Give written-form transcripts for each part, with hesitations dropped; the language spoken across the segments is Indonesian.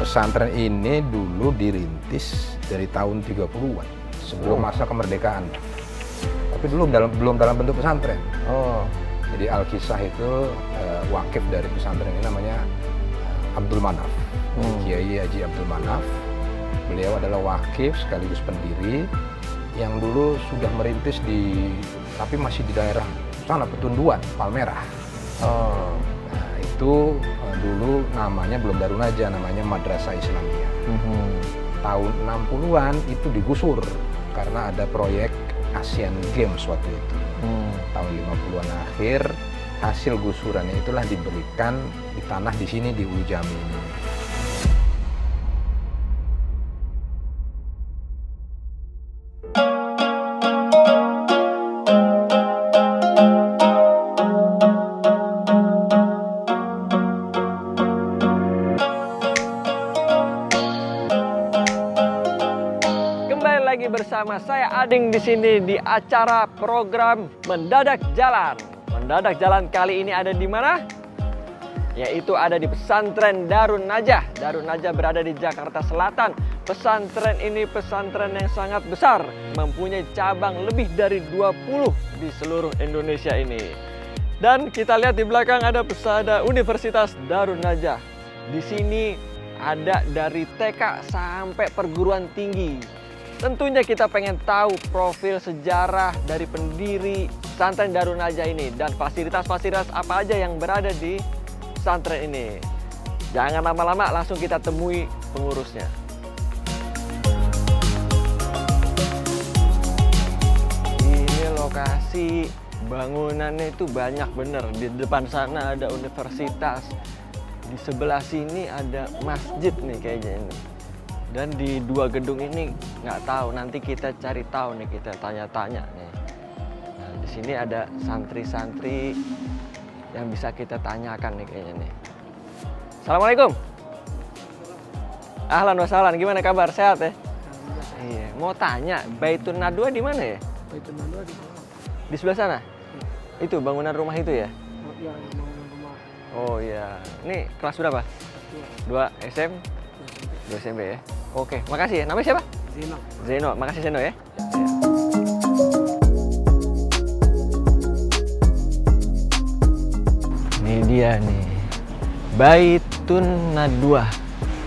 pesantren ini dulu dirintis dari tahun 30-an, sebelum masa kemerdekaan. Tapi dulu belum dalam bentuk pesantren. Jadi Al-Kisah itu wakif dari pesantren ini namanya Abdul Manaf. Kiai Haji Abdul Manaf. Beliau adalah wakif sekaligus pendiri yang dulu sudah merintis tapi masih di daerah sana Petunduan, Palmerah. Nah, itu dulu namanya belum Darun Najah, namanya Madrasah Islamiyah. Tahun 60-an itu digusur karena ada proyek Asian Games waktu itu. Tahun 50-an akhir, hasil gusurannya itulah diberikan di tanah di sini di Ulu Jami ini. Bersama saya Ading di sini di acara program Mendadak Jalan. Mendadak Jalan kali ini ada di mana? Yaitu ada di pesantren Darun Najah. Darun Najah berada di Jakarta Selatan. Pesantren ini pesantren yang sangat besar, mempunyai cabang lebih dari 20 di seluruh Indonesia ini. Dan kita lihat di belakang ada Universitas Darun Najah. Di sini ada dari TK sampai perguruan tinggi. Tentunya kita pengen tahu profil sejarah dari pendiri pesantren Darun Najah ini dan fasilitas-fasilitas apa aja yang berada di pesantren ini. Jangan lama-lama, langsung kita temui pengurusnya. Ini lokasi bangunannya itu banyak bener. Di depan sana ada universitas. Di sebelah sini ada masjid nih kayaknya ini. Dan di dua gedung ini nggak tahu, nanti kita cari tahu nih, kita tanya-tanya nih. Nah, di sini ada santri-santri yang bisa kita tanyakan nih kayaknya nih. Assalamualaikum. Ahlan wa sahlan, gimana kabar? Sehat ya? Iya, mau tanya, Baitun Nadwa di mana ya? Baitun Nadwa di bawah. Di sebelah sana? Itu bangunan rumah itu ya? Iya, bangunan rumah. Oh iya, ini kelas berapa? 2 SM? 2 SMP ya? Oke, makasih ya. Namanya siapa? Zeno. Zeno, makasih Zeno ya. Ini dia nih, Baitun Nadwa.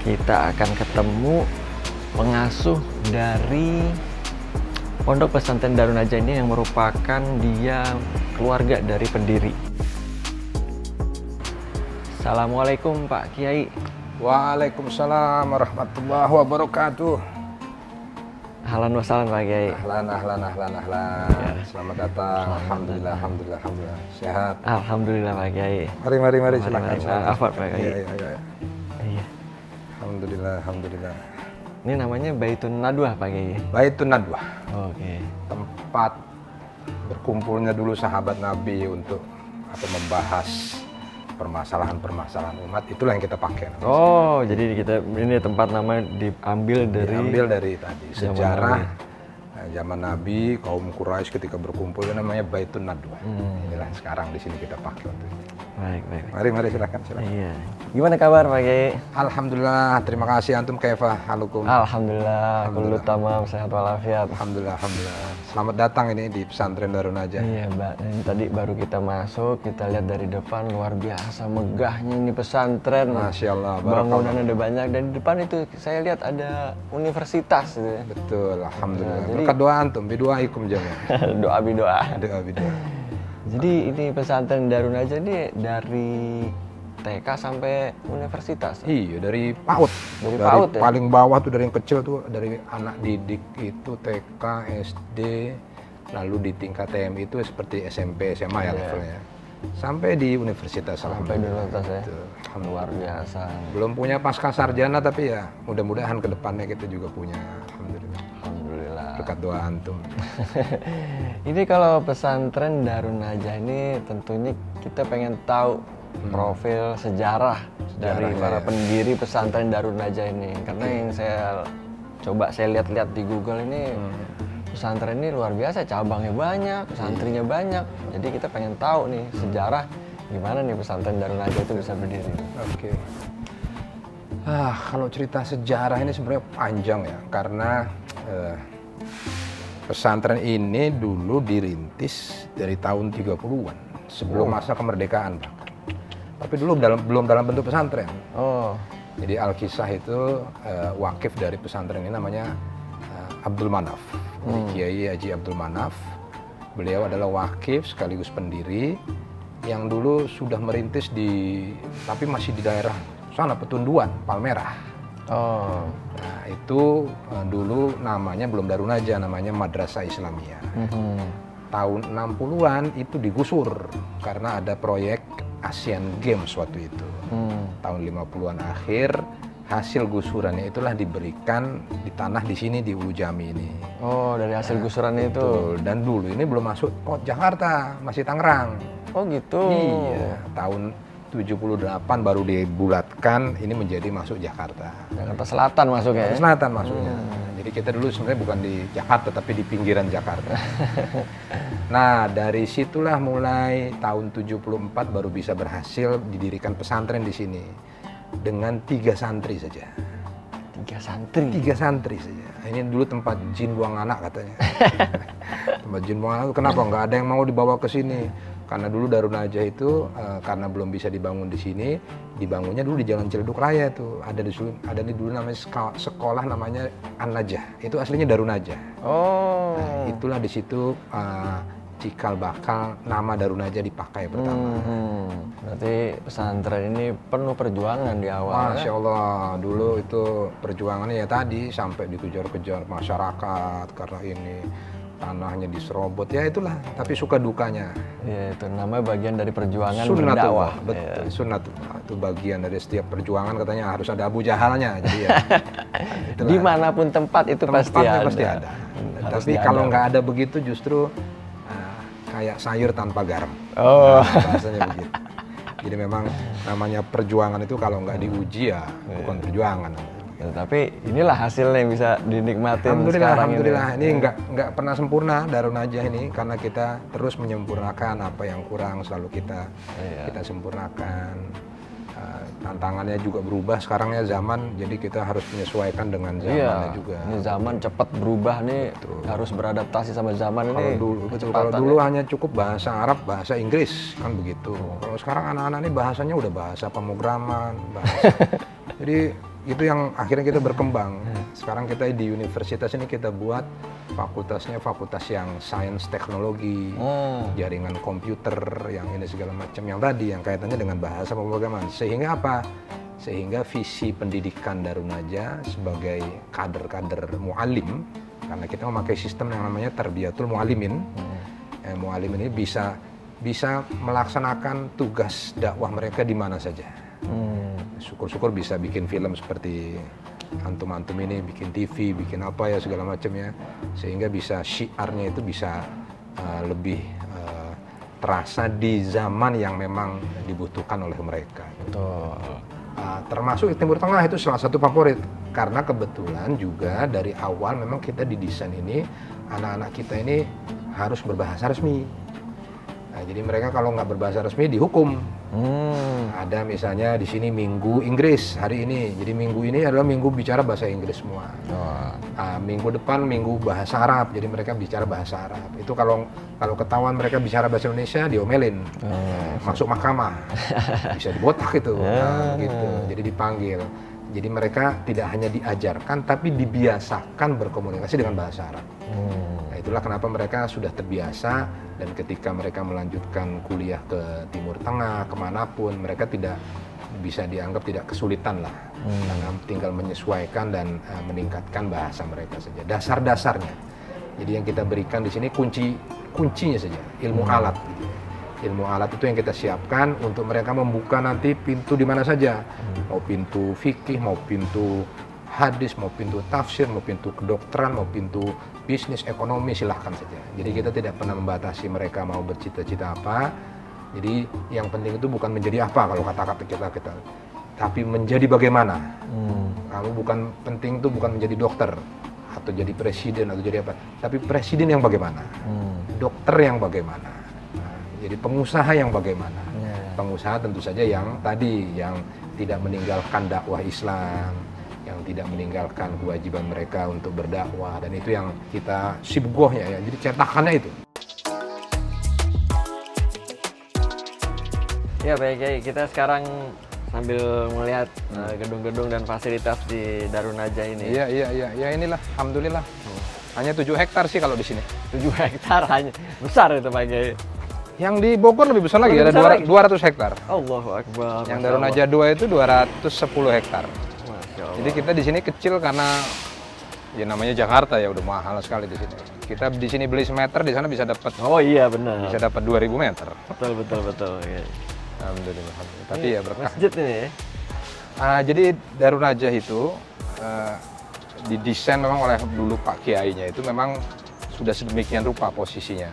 Kita akan ketemu pengasuh dari Pondok Pesantren Darun Najah ini yang merupakan dia keluarga dari pendiri. Assalamualaikum Pak Kiai. Waalaikumsalam warahmatullahi wabarakatuh. Ahlan wa sahlan Pak Kiai. Ahlan. Ya. Selamat datang. Alhamdulillah. Sehat. Alhamdulillah Pak Kiai. Mari silakan. Apa Pak Kiai? Iya. Alhamdulillah. Ini namanya Baitun Nadwa Pak Kiai. Baitun Nadwa. Oke. Tempat berkumpulnya dulu sahabat Nabi untuk membahas permasalahan umat, itulah yang kita pakai. Oh, jadi ini tempat nama diambil dari tadi sejarah zaman Nabi, kaum Quraisy ketika berkumpul, itu namanya Baitun Nadwa. Inilah sekarang di sini kita pakai untuk itu. Baik. Mari silakan. Iya. Gimana kabar Pak Kiai? Alhamdulillah, terima kasih. Antum kaifa halukum? Alhamdulillah, kullu tamam, sehat walafiat. Alhamdulillah. Selamat datang ini di pesantren Darun Najah. Iya, Mbak. Ini tadi baru kita masuk, kita lihat dari depan luar biasa megahnya ini pesantren. Masya Allah. Bangunan ada banyak dan di depan itu saya lihat ada universitas. Gitu. Betul, alhamdulillah. Nah, berkat doa antum, biduaikum jami'an. Doa. Doa. Jadi ini pesantren Darun Najah ini dari TK sampai universitas. Iya, dari PAUD. Dari PAUD ya? Paling bawah tuh, dari yang kecil tuh, dari anak didik itu TK, SD, lalu di tingkat TMI itu seperti SMP, SMA ya levelnya. Sampai di universitas. Sampai di universitas ya. Luar biasa. Belum punya pasca sarjana, tapi ya mudah-mudahan ke depannya kita juga punya. Alhamdulillah. Berkat doa antum. Ini kalau pesantren Darun Najah ini tentunya kita pengen tahu profil sejarah dari para pendiri pesantren Darun Najah ini. Karena yang saya lihat-lihat di Google ini, pesantren ini luar biasa, cabangnya banyak, santrinya banyak. Jadi kita pengen tahu nih sejarah gimana nih pesantren Darun Najah itu bisa berdiri. Oke. Kalau cerita sejarah ini sebenarnya panjang ya, karena pesantren ini dulu dirintis dari tahun 30-an, sebelum masa kemerdekaan bahkan. Tapi dulu belum dalam bentuk pesantren. Jadi Al-Kisah itu wakif dari pesantren ini namanya Abdul Manaf. Jadi Kiai Haji Abdul Manaf. Beliau adalah wakif sekaligus pendiri yang dulu sudah merintis tapi masih di daerah sana Petunduan, Palmerah. Nah itu dulu namanya belum Darun Najah, namanya Madrasah Islamiyah. Tahun 60-an itu digusur karena ada proyek Asian Games waktu itu. Tahun 50-an akhir hasil gusurannya itulah diberikan di tanah di sini di Ulu Jami ini. Dari hasil gusurannya itu. Betul. Dan dulu ini belum masuk Jakarta, masih Tangerang. Gitu. Iya, tahun 78 baru dibulatkan ini menjadi masuk Jakarta. Jakarta Selatan masuknya. Jakarta Selatan masuknya. Jadi kita dulu sebenarnya bukan di Jakarta tapi di pinggiran Jakarta. Nah, dari situlah mulai tahun 74 baru bisa berhasil didirikan pesantren di sini dengan 3 santri saja. 3 santri? 3 santri saja. Ini dulu tempat jin buang anak katanya. Tempat jin buang anak, kenapa nggak ada yang mau dibawa ke sini? Karena dulu Darun Najah itu karena belum bisa dibangun di sini, dibangunnya dulu di Jalan Ciledug Raya tuh. Ada di dulu namanya sekolah namanya An-Najah. Itu aslinya Darun Najah. Nah, itulah di situ cikal bakal nama Darun Najah dipakai pertama. Berarti pesantren ini penuh perjuangan di awal. Masya Allah, dulu itu perjuangannya ya tadi sampai dikejar-kejar masyarakat karena ini tanahnya diserobot, ya itulah. Tapi suka dukanya. Ya itu namanya bagian dari perjuangan Sunnatullah, berdakwah. betul. Sunnatullah itu bagian dari setiap perjuangan, katanya harus ada Abu Jahalnya. Jadi ya, dimanapun tempat itu pasti ada. Tapi kalau nggak ada begitu justru kayak sayur tanpa garam. Bahasanya begitu. Jadi memang namanya perjuangan itu kalau nggak diuji ya bukan perjuangan. Tapi inilah hasilnya yang bisa dinikmatin sekarang Alhamdulillah. Ini nggak pernah sempurna Darun Najah ini karena kita terus menyempurnakan apa yang kurang, selalu kita sempurnakan. Tantangannya juga berubah sekarang ya zaman, jadi kita harus menyesuaikan dengan zamannya juga. Ini zaman cepat berubah nih, harus beradaptasi sama zaman ini. Kalau dulu hanya cukup bahasa Arab, bahasa Inggris kan begitu. Kalau sekarang anak-anak ini bahasanya udah bahasa pemrograman, jadi itu yang akhirnya kita berkembang. Sekarang kita di universitas ini kita buat fakultasnya fakultas yang sains teknologi, jaringan komputer, yang ini segala macam yang tadi yang kaitannya dengan bahasa pemrograman. Sehingga apa? Sehingga visi pendidikan Darun Najah sebagai kader-kader mu'alim, karena kita memakai sistem yang namanya tarbiyatul mu'alimin. Mu'alim ini bisa melaksanakan tugas dakwah mereka di mana saja. Syukur-syukur bisa bikin film seperti antum-antum ini, bikin TV, bikin apa ya segala macamnya, sehingga bisa syiarnya itu bisa lebih terasa di zaman yang memang dibutuhkan oleh mereka. Betul. Termasuk Timur Tengah itu salah satu favorit, karena kebetulan juga dari awal memang kita didesain ini anak-anak kita ini harus berbahasa resmi. Nah, jadi mereka kalau nggak berbahasa resmi dihukum. Ada misalnya di sini minggu Inggris hari ini, jadi minggu ini adalah minggu bicara bahasa Inggris semua. Minggu depan minggu bahasa Arab, jadi mereka bicara bahasa Arab. Itu kalau ketahuan mereka bicara bahasa Indonesia diomelin, masuk mahkamah, bisa dibotak itu, gitu. Jadi dipanggil. Jadi mereka tidak hanya diajarkan, tapi dibiasakan berkomunikasi dengan bahasa Arab. Nah, itulah kenapa mereka sudah terbiasa, dan ketika mereka melanjutkan kuliah ke Timur Tengah, kemanapun, mereka tidak bisa dianggap tidak kesulitan lah. Karena tinggal menyesuaikan dan meningkatkan bahasa mereka saja. Dasar-dasarnya. Jadi yang kita berikan di sini kuncinya saja, ilmu alat. Gitu. Ilmu alat itu yang kita siapkan untuk mereka membuka nanti pintu di mana saja. Mau pintu fikih, mau pintu hadis, mau pintu tafsir, mau pintu kedokteran, mau pintu bisnis, ekonomi, silahkan saja. Jadi kita tidak pernah membatasi mereka mau bercita-cita apa. Jadi yang penting itu bukan menjadi apa kalau kata-kata kita, tapi menjadi bagaimana. Kamu penting itu bukan menjadi dokter atau jadi presiden atau jadi apa, tapi presiden yang bagaimana, dokter yang bagaimana. Jadi pengusaha yang bagaimana? Pengusaha tentu saja yang tadi, yang tidak meninggalkan dakwah Islam, yang tidak meninggalkan kewajiban mereka untuk berdakwah, dan itu yang kita sibgohnya ya, jadi cetakannya itu. Ya baik Kiai, kita sekarang sambil melihat gedung-gedung dan fasilitas di Darun Najah ini. Iya, inilah, alhamdulillah. Hanya 7 hektar sih kalau di sini. 7 hektar hanya, besar itu Pak Kiai. Yang di Bogor lebih besar lagi, ada 200 hektar. Allahu Akbar. Yang Darun Najah 2 itu 210 hektar. Masya Allah. Jadi kita di sini kecil karena ya namanya Jakarta ya, udah mahal sekali di sini. Kita di sini beli semeter, di sana bisa dapat. Oh iya benar. Bisa dapat 2000 meter. Betul. Ya. Alhamdulillah. Tapi ya berkah. Masjid ini ya. Jadi Darun Najah itu didesain memang oleh dulu Pak Kiainya, itu memang sudah sedemikian rupa posisinya.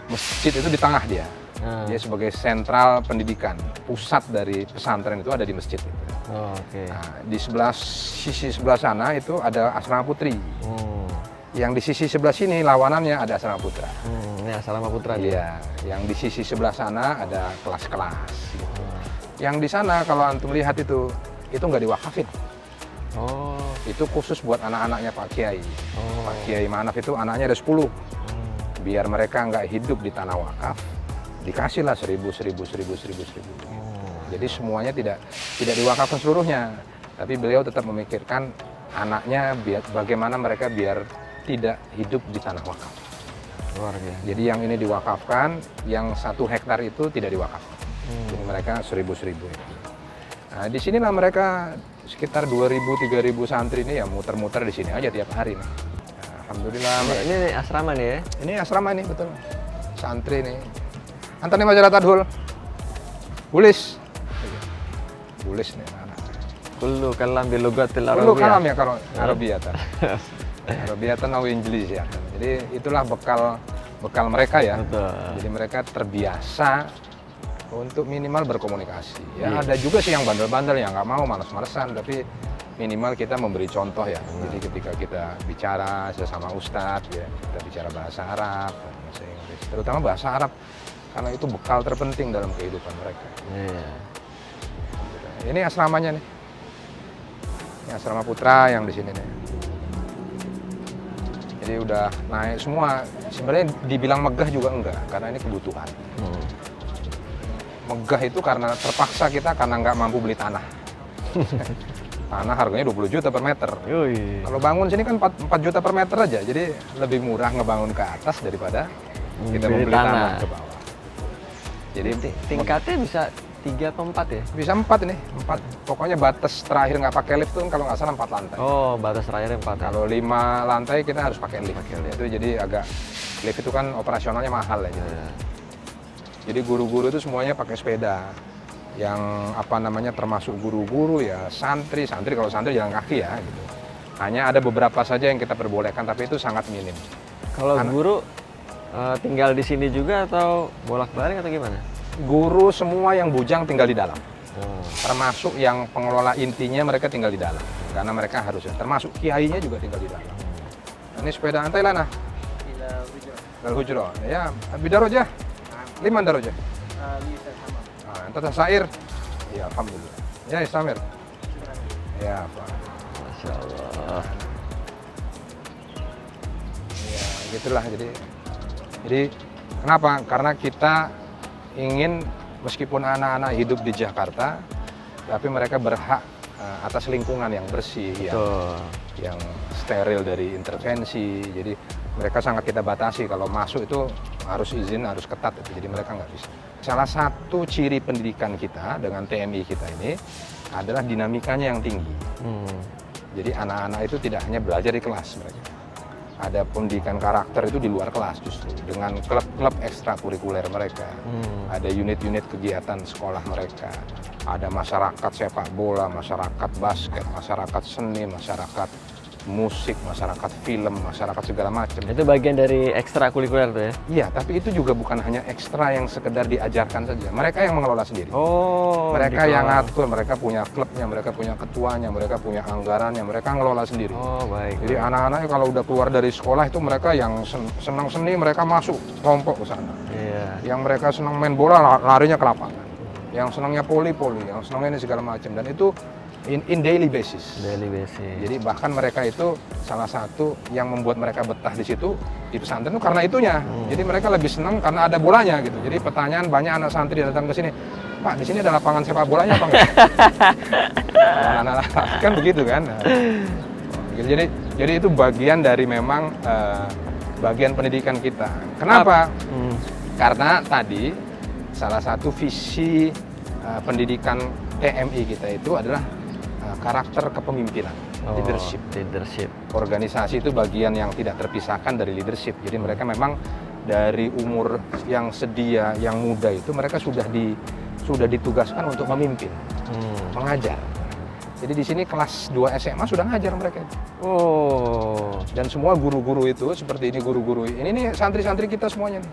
Masjid itu di tengah dia. Dia sebagai sentral pendidikan. Pusat dari pesantren itu ada di masjid. Oh, oke. Nah, di sisi sebelah sana itu ada asrama putri. Yang di sisi sebelah sini lawanannya ada asrama putra. Ini asrama putra dia. Iya, yang di sisi sebelah sana ada kelas-kelas. Gitu. Yang di sana kalau antum lihat itu nggak diwakafin. Oh. Itu khusus buat anak-anaknya Pak Kiai. Pak Kiai Ma'anaf itu anaknya ada 10. Biar mereka nggak hidup di tanah wakaf, dikasihlah 1000. Jadi semuanya tidak diwakafkan seluruhnya. Tapi beliau tetap memikirkan anaknya bagaimana mereka biar tidak hidup di tanah wakaf. Luar biasa. Jadi yang ini diwakafkan, yang 1 hektar itu tidak diwakafkan. Jadi mereka 1000. Nah, di sinilah mereka sekitar 2000-3000 santri ini ya muter-muter di sini aja tiap hari nih. Nah, alhamdulillah. Ini asrama nih ya? Ini asrama nih, betul. Santri nih. Antoni majalah Tadhul. Bulis nih anak. Kullu kalam bil lugatil arabiyyah. Kullu kalam ya kalau Arabiyatan. Arabiyatan atau Inggris ya. Jadi itulah bekal mereka ya. Betul. Jadi mereka terbiasa untuk minimal berkomunikasi. Ya ada juga sih yang bandel-bandel yang nggak mau, malas-malesan, tapi minimal kita memberi contoh ya. Jadi ketika kita bicara sesama ustadz ya, kita bicara bahasa Arab, bahasa Inggris, terutama bahasa Arab karena itu bekal terpenting dalam kehidupan mereka. Iya. Ini asramanya nih. Ini asrama putra yang di sini nih. Jadi udah naik semua. Sebenarnya dibilang megah juga enggak, karena ini kebutuhan. Megah itu karena terpaksa kita karena nggak mampu beli tanah. Tanah harganya 20 juta per meter. Yui. Kalau bangun sini kan 4 juta per meter aja, jadi lebih murah ngebangun ke atas daripada kita membeli tanah ke bawah. Jadi tingkatnya bisa 3 atau 4 ya? bisa 4 ini, 4. Pokoknya batas terakhir nggak pakai lift tuh kalau nggak salah 4 lantai. Oh, batas terakhirnya 4. Kalau 5 lantai kita harus pakai lift. Itu jadi agak, lift itu kan operasionalnya mahal ya. Jadi guru-guru itu semuanya pakai sepeda. Yang apa namanya termasuk guru-guru ya santri kalau santri jalan kaki ya gitu. Hanya ada beberapa saja yang kita perbolehkan, tapi itu sangat minim. Kalau guru tinggal di sini juga atau bolak-balik atau gimana? Guru semua yang bujang tinggal di dalam. Termasuk yang pengelola intinya mereka tinggal di dalam. Karena mereka harusnya, termasuk kiainya juga tinggal di dalam. Ini sepeda antai lah nah. Dal hujro. Ya, bidarojah. 5 darajah. Entah sair. Ya, alhamdulillah. Ya, Islamir. Ya, Pak. Masya Allah. Ya, gitulah. Jadi kenapa? Karena kita ingin meskipun anak-anak hidup di Jakarta, tapi mereka berhak atas lingkungan yang bersih, yang steril dari intervensi. Jadi mereka sangat kita batasi, kalau masuk itu harus izin, harus ketat, jadi mereka nggak bisa. Salah satu ciri pendidikan kita dengan TMI kita ini adalah dinamikanya yang tinggi. Jadi anak-anak itu tidak hanya belajar di kelas mereka. Ada pendidikan karakter itu di luar kelas justru, dengan klub-klub ekstrakurikuler mereka. Ada unit-unit kegiatan sekolah mereka. Ada masyarakat sepak bola, masyarakat basket, masyarakat seni, masyarakat musik, masyarakat film, masyarakat segala macam. Itu bagian dari ekstrakurikuler tuh ya? Iya, tapi itu juga bukan hanya ekstra yang sekedar diajarkan saja. Mereka yang mengelola sendiri. Oh. Mereka yang ngatur, mereka punya klubnya, mereka punya ketuanya, mereka punya anggarannya, mereka ngelola sendiri. Oh, baik. Jadi anak-anaknya kalau udah keluar dari sekolah itu mereka yang senang seni, mereka masuk kelompok ke sana. Iya. Yang mereka senang main bola, larinya ke lapangan. yang senangnya poli, yang senangnya ini segala macam, dan itu in daily basis. Daily basis. Jadi bahkan mereka itu salah satu yang membuat mereka betah di situ di pesantren itu karena itunya. Jadi mereka lebih senang karena ada bolanya gitu. Jadi pertanyaan banyak anak santri datang ke sini, Pak, di sini ada lapangan sepak bolanya apa enggak? Anak-anak kan begitu kan. Nah, jadi itu bagian dari memang bagian pendidikan kita. Kenapa? Karena tadi salah satu visi pendidikan TMI kita itu adalah karakter kepemimpinan, leadership. Organisasi itu bagian yang tidak terpisahkan dari leadership. Jadi mereka memang dari umur yang sedia, yang muda itu mereka sudah ditugaskan untuk memimpin, mengajar. Jadi di sini kelas 2 SMA sudah ngajar mereka itu. Oh. Dan semua guru-guru itu seperti ini, guru-guru ini nih santri-santri kita semuanya nih.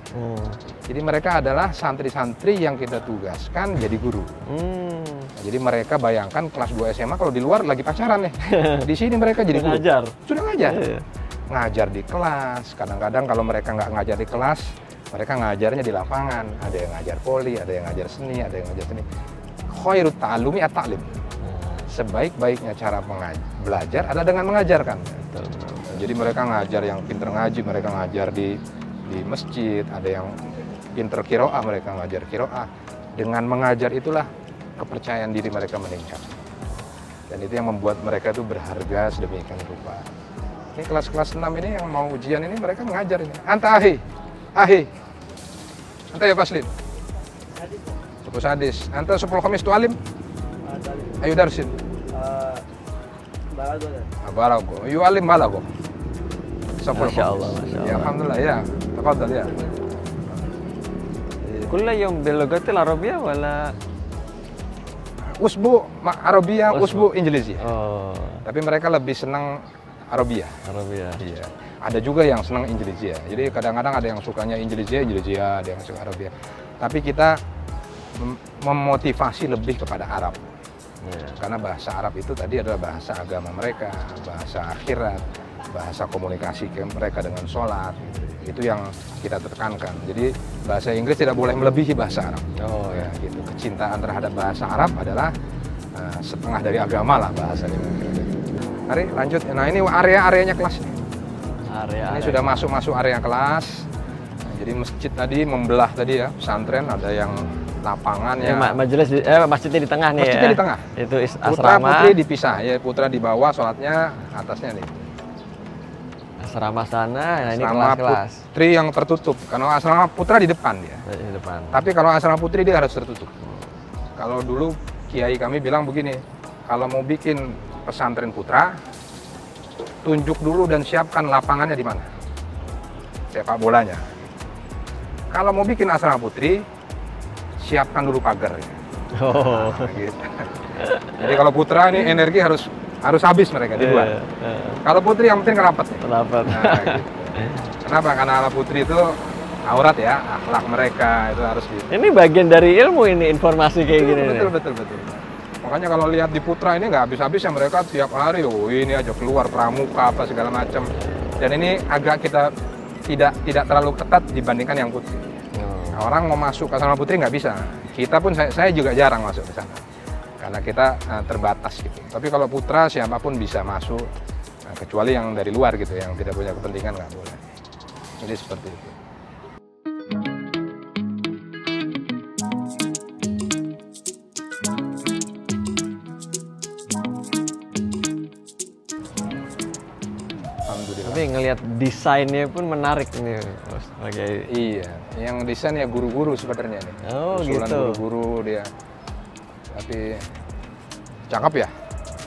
Jadi mereka adalah santri-santri yang kita tugaskan jadi guru. Nah, jadi mereka bayangkan kelas 2 SMA kalau di luar lagi pacaran nih. Di sini mereka jadi guru. Ngajar. Sudah ngajar. Ngajar di kelas. Kadang-kadang kalau mereka nggak ngajar di kelas, mereka ngajarnya di lapangan. Ada yang ngajar poli, ada yang ngajar seni, ada yang ngajar seni. Khairut ta'allumi at-ta'lim. Sebaik-baiknya cara belajar adalah dengan mengajarkan. Jadi mereka ngajar yang pinter ngaji, mereka ngajar di masjid, ada yang pinter kiroah, mereka ngajar kiroah. Dengan mengajar itulah kepercayaan diri mereka meningkat. Dan itu yang membuat mereka itu berharga sedemikian rupa. Ini kelas-kelas 6 ini yang mau ujian ini mereka mengajar ini. Anta ahi. Anta ya Faslin. Suku sadis. Anta 10 khamis tu alim. Ayo darsin. Balago. Ayo alim balago. Masya Allah. Ya alhamdulillah ya. Tafadhal ya. Kulla yawm bil lughatil arabiyyah wala Usbu Arabia, usbu Indonesia. Oh. Tapi mereka lebih senang Arabia. Iya. Ada juga yang senang Indonesia. Jadi kadang-kadang ada yang sukanya Indonesia, ada yang suka Arabia. Tapi kita memotivasi lebih kepada Arab. Karena bahasa Arab itu tadi adalah bahasa agama mereka, bahasa akhirat, bahasa komunikasi mereka dengan sholat. Itu yang kita tekankan. Jadi bahasa Inggris tidak boleh melebihi bahasa Arab. Gitu. Kecintaan terhadap bahasa Arab adalah setengah dari agama lah bahasanya. Mari lanjut. Nah ini area-areanya kelas. Ini sudah masuk area kelas. Nah, jadi masjid tadi membelah tadi ya, pesantren ada yang lapangan ya. Masjidnya di tengah nih. Masjidnya di tengah. Itu asrama. Putra putri dipisah ya, putra di bawah, sholatnya atasnya nih. Asrama sana, nah ini asrama kelas-kelas. Putri yang tertutup. Kalau asrama putra di depan dia. Di depan. Tapi kalau asrama putri dia harus tertutup. Kalau dulu kiai kami bilang begini, kalau mau bikin pesantren putra, tunjuk dulu dan siapkan lapangannya di mana, sepak bolanya. Kalau mau bikin asrama putri, siapkan dulu pagarnya. Nah, gitu. Jadi kalau putra ini energi harus habis mereka di luar. Kalau putri yang penting rapat. Nah, gitu. Kenapa? Karena kalau putri itu aurat ya, akhlak mereka itu harus gitu. Ini bagian dari ilmu ini, informasi kayak gini. Betul. Makanya kalau lihat di putra ini nggak habis-habis ya, mereka tiap hari, ini aja keluar pramuka apa segala macam. Dan ini agak kita tidak terlalu ketat dibandingkan yang putri. Orang mau masuk ke asrama putri nggak bisa. Kita pun saya juga jarang masuk ke sana. Karena kita terbatas gitu. Tapi kalau putra siapapun bisa masuk, kecuali yang dari luar gitu, yang tidak punya kepentingan nggak boleh. Jadi seperti itu. Tapi ngelihat desainnya pun menarik nih, Mas. Iya, yang desain ya guru-guru sebenarnya nih. Oh, usulan gitu. Guru-guru dia. Tapi cakep ya.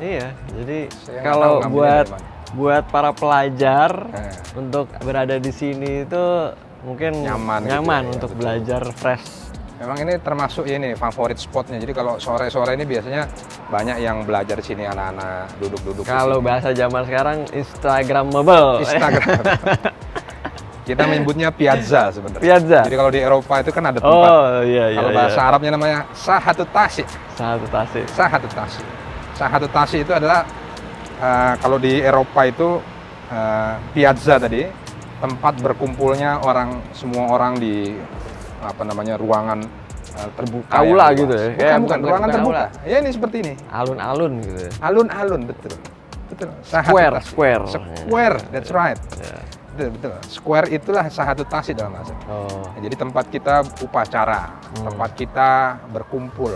Iya, jadi Saya kalau nggak tahu buat para pelajar untuk berada di sini itu mungkin nyaman gitu ya, untuk betul. belajar fresh. Memang ini termasuk ini favorit spotnya. Jadi kalau sore-sore ini biasanya banyak yang belajar di sini, anak-anak duduk-duduk. Kalau bahasa zaman sekarang Instagramable. Instagram. Kita menyebutnya piazza sebenarnya. Piazza. Jadi kalau di Eropa itu kan ada tempat. Oh iya. Kalau bahasa Arabnya namanya sahatut tasi. Sahatut tasi itu adalah kalau di Eropa itu piazza tadi, tempat berkumpulnya semua orang di ruangan terbuka. Aula ya, gitu ya? Bukan ruangan terbuka. Ya ini seperti ini. Alun-alun gitu ya? Alun-alun, betul. Square. Square, that's right. Yeah. Betul. Square itulah Sahatut Tauhid dalam bahasa. Jadi tempat kita upacara, tempat kita berkumpul,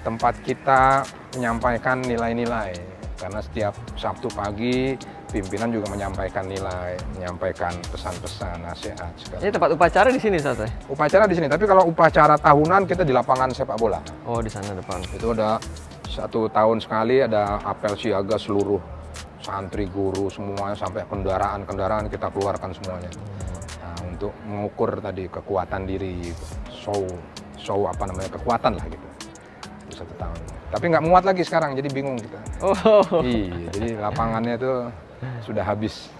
tempat kita menyampaikan nilai-nilai. Karena setiap Sabtu pagi pimpinan juga menyampaikan nilai, menyampaikan pesan-pesan, nasihat. Ini tempat upacara di sini, Sate? Upacara di sini, tapi kalau upacara tahunan kita di lapangan sepak bola. Oh, di sana depan. Itu ada 1 tahun sekali ada apel siaga seluruh santri, guru, semuanya sampai kendaraan kita keluarkan semuanya. Nah, untuk mengukur tadi kekuatan diri, show apa namanya, kekuatan lah gitu. 1 tahun. Tapi nggak muat lagi sekarang, jadi bingung kita. Oh. Iya, jadi lapangannya itu sudah habis.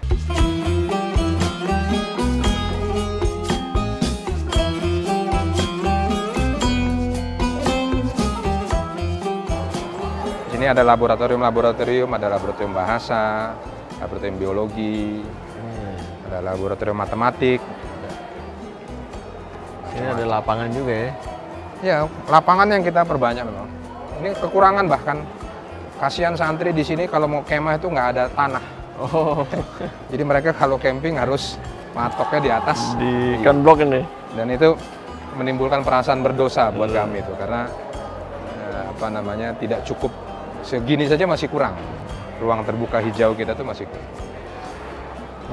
Di sini ada laboratorium, ada laboratorium bahasa, laboratorium biologi, ada laboratorium matematik. Ini ada lapangan juga ya? Ya, lapangan yang kita perbanyak memang. Ini kekurangan bahkan. Kasihan santri di sini kalau mau kemah itu nggak ada tanah. Oh. Jadi mereka kalau camping harus matoknya di atas. Di konblok ini. Dan itu menimbulkan perasaan berdosa buat kami itu karena apa namanya tidak cukup. Segini saja masih kurang. Ruang terbuka hijau kita tuh masih kurang.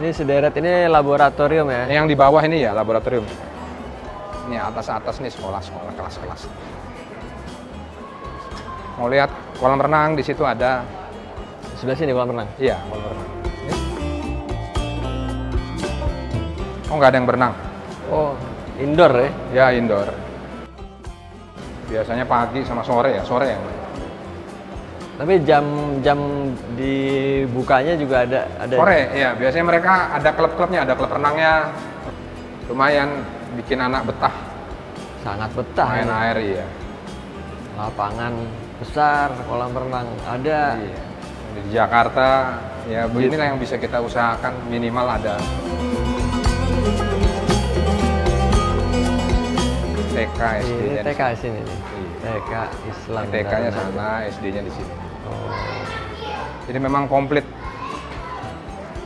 Ini sederet ini laboratorium ya? Ini yang di bawah ini ya laboratorium. Ini atas nih sekolah-sekolah, kelas-kelas. Mau lihat kolam renang di situ ada. Di sebelah sini kolam renang? Iya, kolam renang. Oh, nggak ada yang berenang. Oh, indoor ya? Ya, indoor. Biasanya pagi sama sore ya, sore ya. Tapi jam dibukanya juga ada. Sore, ya. Biasanya mereka ada klub-klubnya, ada klub renangnya. Lumayan bikin anak betah. Sangat betah. Main ya. air, iya. Lapangan besar, kolam renang ada. Iya. Di Jakarta, ya beginilah yang bisa kita usahakan minimal ada. TK, SD. Ini TK di sini nih. Iya. TK Islam. TK-nya sana, SD-nya di sini. Oh. Jadi memang komplit.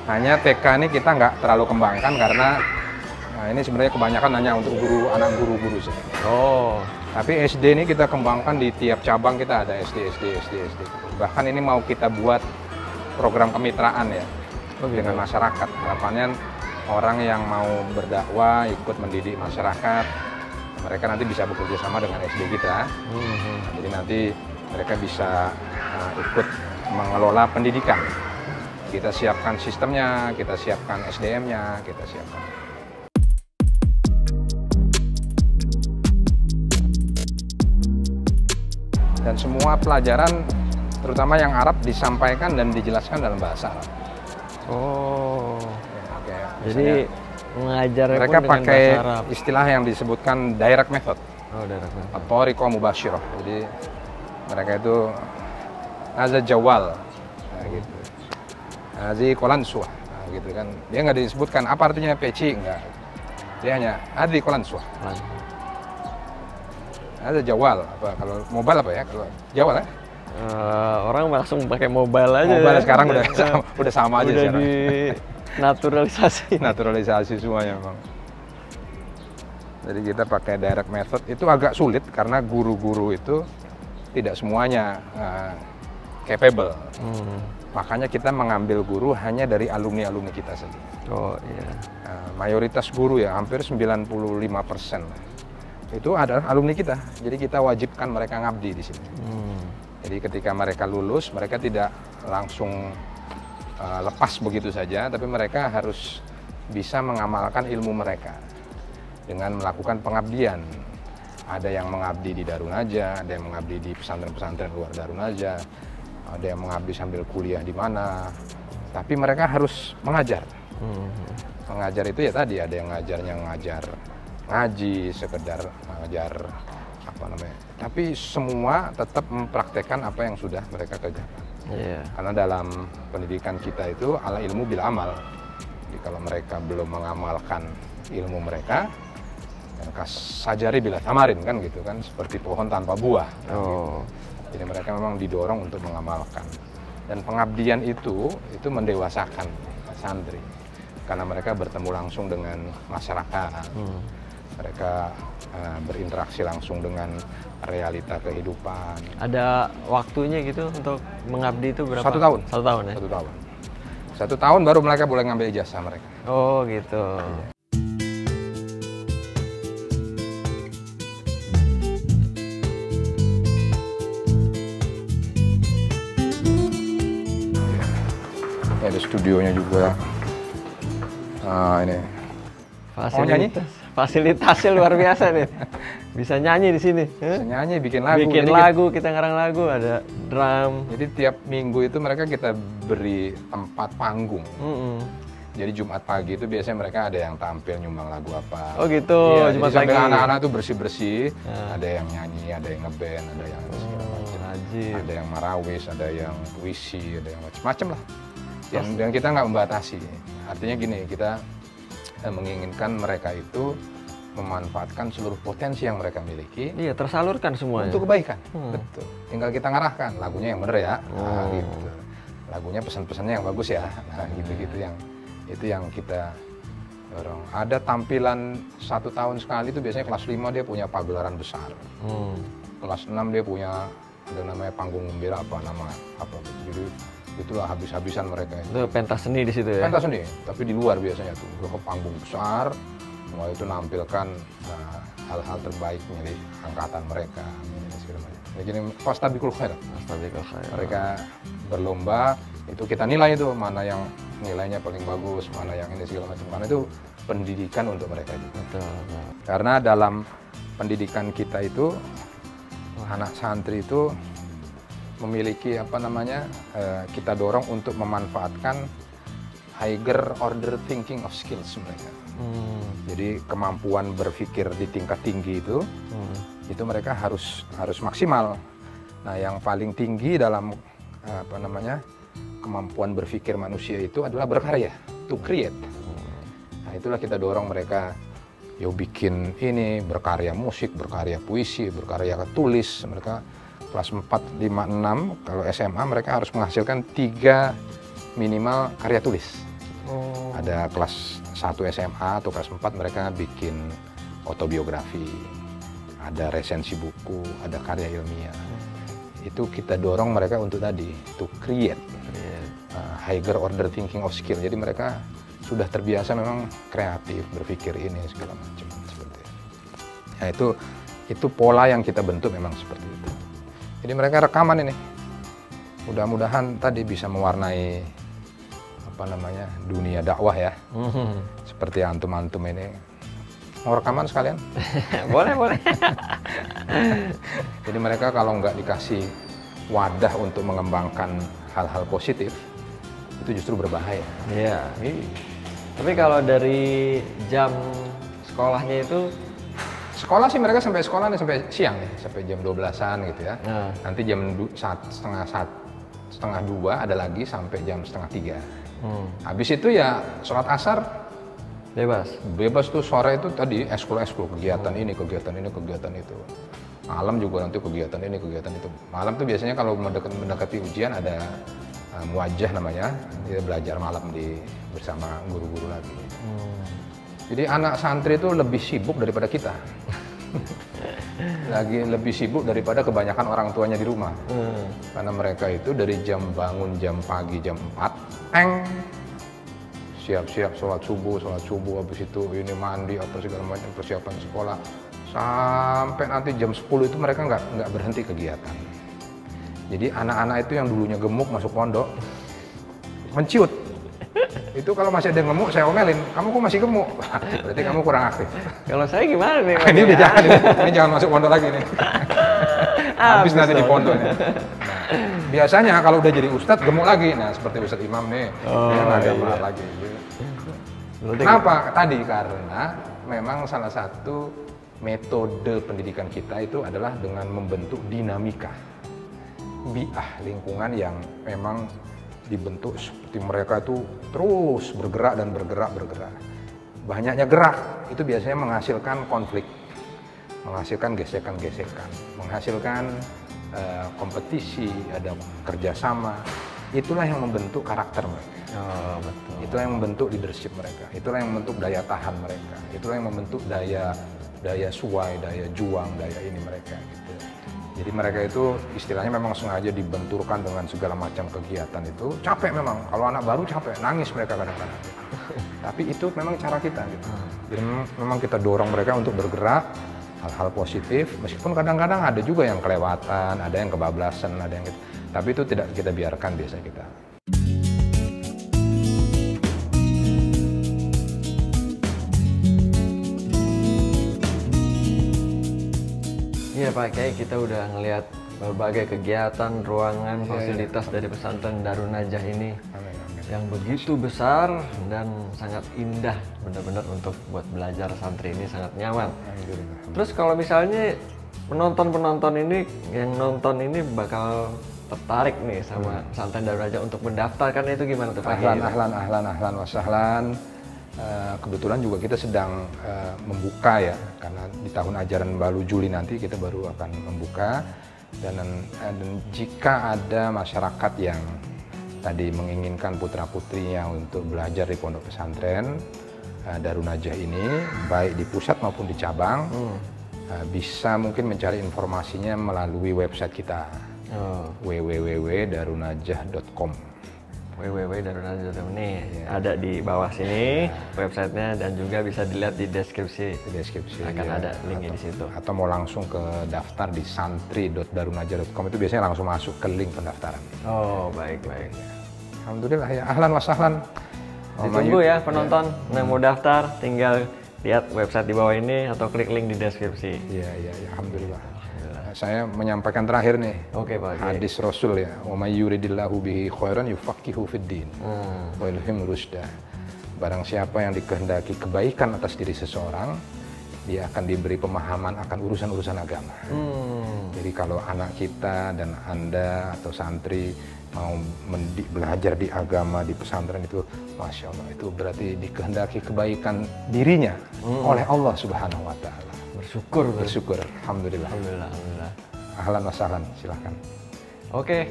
Hanya TK ini kita nggak terlalu kembangkan karena ini sebenarnya kebanyakan hanya untuk anak guru-guru sih. Oh. Tapi SD ini kita kembangkan di tiap cabang kita ada SD. Bahkan ini mau kita buat program kemitraan ya dengan masyarakat. Harapannya orang yang mau berdakwah, ikut mendidik masyarakat, mereka nanti bisa bekerja sama dengan SD kita. Jadi nanti mereka bisa ikut mengelola pendidikan. Kita siapkan sistemnya, kita siapkan SDM-nya, kita siapkan. Dan semua pelajaran, terutama yang Arab, disampaikan dan dijelaskan dalam bahasa Arab. Oh. Ya, jadi mengajar mereka pakai istilah yang disebutkan direct method. Oh, direct method. Atau riqah mubasyirah. Jadi mereka itu azza jawal, nah, gitu. Azi kolansuah, nah, gitu kan. Dia nggak disebutkan apa artinya peci, enggak. Dia hanya azi kolansuah. Ada jawal, apa kalau mobile apa ya? Kalau jawal ya? Orang langsung pakai mobile aja. Mobile ya. sekarang udah sama aja udah sekarang. Di naturalisasi. Naturalisasi semuanya memang. Jadi kita pakai direct method itu agak sulit karena guru-guru itu tidak semuanya capable. Makanya kita mengambil guru hanya dari alumni-alumni kita saja. Oh iya. Mayoritas guru ya hampir 95% itu adalah alumni kita. Jadi kita wajibkan mereka ngabdi di sini. Jadi ketika mereka lulus, mereka tidak langsung lepas begitu saja, tapi mereka harus bisa mengamalkan ilmu mereka dengan melakukan pengabdian. Ada yang mengabdi di Darun Najah, ada yang mengabdi di pesantren-pesantren luar Darun Najah, ada yang mengabdi sambil kuliah di mana. Tapi mereka harus mengajar. Mengajar itu ya tadi ada yang ngajarnya ngajar ngaji, sekedar ngajar apa namanya. Tapi semua tetap mempraktekkan apa yang sudah mereka kerjakan. Karena dalam pendidikan kita itu ala ilmu bil amal. Jadi kalau mereka belum mengamalkan ilmu mereka, Dan kasajari bila tamarin kan gitu kan, seperti pohon tanpa buah. Oh. Jadi mereka memang didorong untuk mengamalkan. Dan pengabdian itu mendewasakan santri. Karena mereka bertemu langsung dengan masyarakat. Mereka berinteraksi langsung dengan realita kehidupan. Ada waktunya gitu untuk mengabdi itu berapa? 1 tahun. 1 tahun ya? 1 tahun. 1 tahun baru mereka boleh ngambil ijazah mereka. Oh gitu. Ini ada studionya juga. Nah, ini. Fasilitasnya luar biasa nih. Bisa nyanyi di sini. Bisa nyanyi, bikin lagu. Bikin Jadi lagu, kita ngarang lagu, ada drum. Jadi tiap minggu itu kita beri tempat panggung. Jadi Jumat pagi itu biasanya mereka ada yang tampil nyumbang lagu apa. Oh gitu, Iya, Jumat jadi pagi. anak-anak tuh bersih-bersih. Ada yang nyanyi, ada yang ngeband, ada yang segala macam. Ada yang marawis, ada yang puisi, ada yang macam-macam lah. Dan kita nggak membatasi. Artinya gini, kita menginginkan mereka itu memanfaatkan seluruh potensi yang mereka miliki. Iya, tersalurkan semuanya. Untuk kebaikan. Betul. Tinggal kita ngarahkan lagunya yang bener ya. Nah, gitu. Lagunya pesan-pesannya yang bagus ya. Nah, gitu-gitu itu yang kita dorong. Ada tampilan 1 tahun sekali itu biasanya kelas 5 dia punya pagelaran besar. Kelas 6 dia punya ada namanya panggung gembira apa. Jadi itulah habis-habisan mereka. Itu pentas seni di situ ya? Pentas seni, tapi di luar biasanya tuh. Ke panggung besar, semua itu nampilkan hal-hal terbaik milik angkatan mereka. Jadi fastabikul khair. Mereka berlomba, itu kita nilai itu mana yang nilainya paling bagus, mana yang ini segala macam. Karena itu pendidikan untuk mereka itu. Betul. Karena dalam pendidikan kita itu anak santri itu memiliki kita dorong untuk memanfaatkan higher order thinking of skills mereka. Jadi kemampuan berpikir di tingkat tinggi itu mereka harus maksimal. Nah, yang paling tinggi dalam kemampuan berpikir manusia itu adalah berkarya, to create. Nah, itulah kita dorong mereka, bikin ini, berkarya musik, berkarya puisi, berkarya tulis. Mereka kelas 4, 5, 6, kalau SMA mereka harus menghasilkan 3 minimal karya tulis. Ada kelas 1 SMA atau kelas 4 mereka bikin autobiografi, ada resensi buku, ada karya ilmiah. Itu kita dorong mereka untuk tadi, to create higher order thinking of skill. Jadi mereka sudah terbiasa memang kreatif, berpikir ini segala macam seperti itu. Nah, itu pola yang kita bentuk memang seperti itu. Jadi mereka rekaman ini, mudah-mudahan tadi bisa mewarnai dunia dakwah ya. Seperti antum-antum ini. Mau rekaman sekalian? Boleh. Jadi mereka kalau nggak dikasih wadah untuk mengembangkan hal-hal positif, itu justru berbahaya. Iya. Tapi kalau dari jam sekolahnya itu? Sekolah sih mereka sampai sekolah nih, sampai siang nih, sampai jam 12-an gitu ya. Nanti jam setengah 2 ada lagi sampai jam setengah 3. Habis itu ya sholat asar bebas tuh. Sore itu tadi ekskul kegiatan ini, kegiatan itu. Malam juga nanti kegiatan ini, kegiatan itu. Malam tuh biasanya kalau mendekati ujian ada muwajjah namanya, dia belajar malam bersama guru-guru lagi. Jadi anak santri itu lebih sibuk daripada kita. Lebih sibuk daripada kebanyakan orang tuanya di rumah. Karena mereka itu dari bangun jam pagi jam 4, siap-siap sholat subuh, habis itu ini mandi apa segala macam persiapan sekolah. Sampai nanti jam 10 itu mereka nggak berhenti kegiatan. Jadi anak-anak itu yang dulunya gemuk masuk pondok, menciut. Itu kalau masih ada yang gemuk, saya omelin, kamu kok masih gemuk? Berarti kamu kurang aktif. Kalau saya gimana nih? Ini udah jangan, ini jangan masuk pondok lagi nih. Habis nanti di pondok. Nah, biasanya kalau udah jadi ustadz, gemuk lagi. Nah, seperti Ustadz Imam nih, dia ada berat lagi. Kenapa? Tadi karena memang salah satu metode pendidikan kita itu adalah dengan membentuk dinamika. Lingkungan yang memang dibentuk seperti mereka itu terus bergerak. banyaknya gerak itu biasanya menghasilkan konflik, menghasilkan gesekan-gesekan, menghasilkan kompetisi, ada kerjasama. Itulah yang membentuk karakter mereka. Oh, betul. Itulah yang membentuk leadership mereka. Itulah yang membentuk daya tahan mereka. Itulah yang membentuk daya suai, daya juang, daya ini mereka. Gitu. Jadi mereka itu istilahnya memang sengaja dibenturkan dengan segala macam kegiatan itu. Capek memang. Kalau anak baru capek, nangis mereka kadang-kadang. Tapi itu memang cara kita. Gitu. Jadi memang kita dorong mereka untuk bergerak hal-hal positif. Meskipun kadang-kadang ada juga yang kelewatan, ada yang kebablasan, ada yang gitu. Tapi itu tidak kita biarkan biasa kita. Iya Pak Kiai, kita udah ngelihat berbagai kegiatan, ruangan, fasilitas dari pesantren Darun Najah ini yang begitu besar dan sangat indah, benar-benar untuk buat belajar santri ini sangat nyaman. Terus kalau misalnya penonton-penonton ini yang nonton ini bakal tertarik nih sama pesantren Darun Najah untuk mendaftarkan itu gimana tuh Pak Kiai? Ahlan wasahlan. Kebetulan juga kita sedang membuka ya, karena di tahun ajaran baru Juli nanti kita baru akan membuka, dan jika ada masyarakat yang tadi menginginkan putra-putrinya untuk belajar di pondok pesantren Darun Najah ini, baik di pusat maupun di cabang, bisa mungkin mencari informasinya melalui website kita, www.darunajah.com. www.darunajah.com nih ada di bawah sini websitenya, dan juga bisa dilihat di deskripsi. Akan ada linknya di situ. Atau mau langsung ke daftar di santri.darunajah.com, itu biasanya langsung masuk ke link pendaftaran. Oh, baik. Alhamdulillah ya, ahlan wasahlan. Ditunggu ya penonton yang mau daftar, tinggal lihat website di bawah ini atau klik link di deskripsi. Iya, alhamdulillah. Saya menyampaikan terakhir nih, Pak. Hadis Rasul ya, wa may yuridillahu bihi khairan yufaqihu fid din wa yulhim rusda. Barang siapa yang dikehendaki kebaikan atas diri seseorang, dia akan diberi pemahaman akan urusan-urusan agama. Jadi kalau anak kita dan Anda atau santri mau belajar di agama di pesantren itu, Masya Allah, itu berarti dikehendaki kebaikan dirinya oleh Allah Subhanahu wa Ta'ala. Bersyukur. Alhamdulillah. Ahlan wasahlan, silahkan. Oke,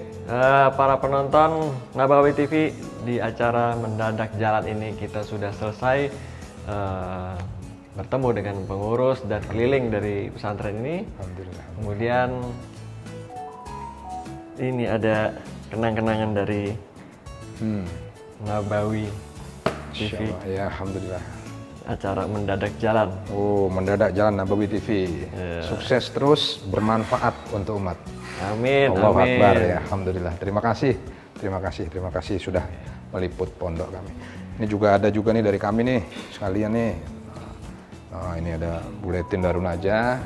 para penonton Nabawi TV, di acara Mendadak Jalan ini kita sudah selesai bertemu dengan pengurus dan keliling dari pesantren ini. Alhamdulillah. Kemudian ini ada kenang-kenangan dari Nabawi TV. Ya, alhamdulillah. Acara Mendadak Jalan. Oh, Mendadak Jalan Nabawi TV. Sukses terus, bermanfaat untuk umat. Amin. Allahu amin. Akbar ya, alhamdulillah. Terima kasih sudah meliput pondok kami. Ini juga ada nih dari kami nih, sekalian nih. Nah, ini ada buletin Darun Najah.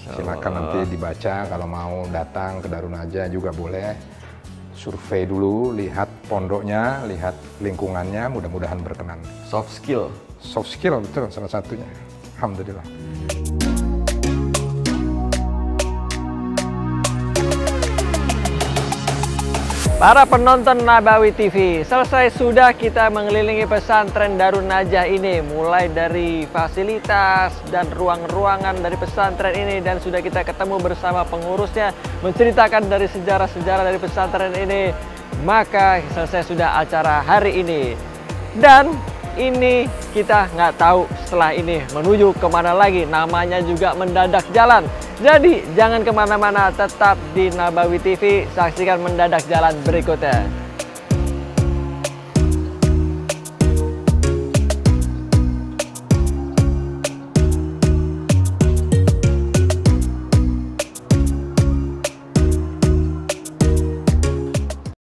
Silakan nanti dibaca, kalau mau datang ke Darun Najah juga boleh. Survei dulu, lihat pondoknya, lihat lingkungannya, mudah-mudahan berkenan. Soft skill, Betul, salah satunya. Alhamdulillah. Para penonton Nabawi TV, selesai sudah kita mengelilingi pesantren Darun Najah ini, mulai dari fasilitas dan ruang-ruangan dari pesantren ini, dan sudah kita ketemu bersama pengurusnya menceritakan dari sejarah-sejarah dari pesantren ini. Maka selesai sudah acara hari ini, dan ini kita nggak tahu setelah ini menuju kemana lagi, namanya juga Mendadak Jalan. Jadi jangan kemana-mana, tetap di Nabawi TV, saksikan Mendadak Jalan berikutnya.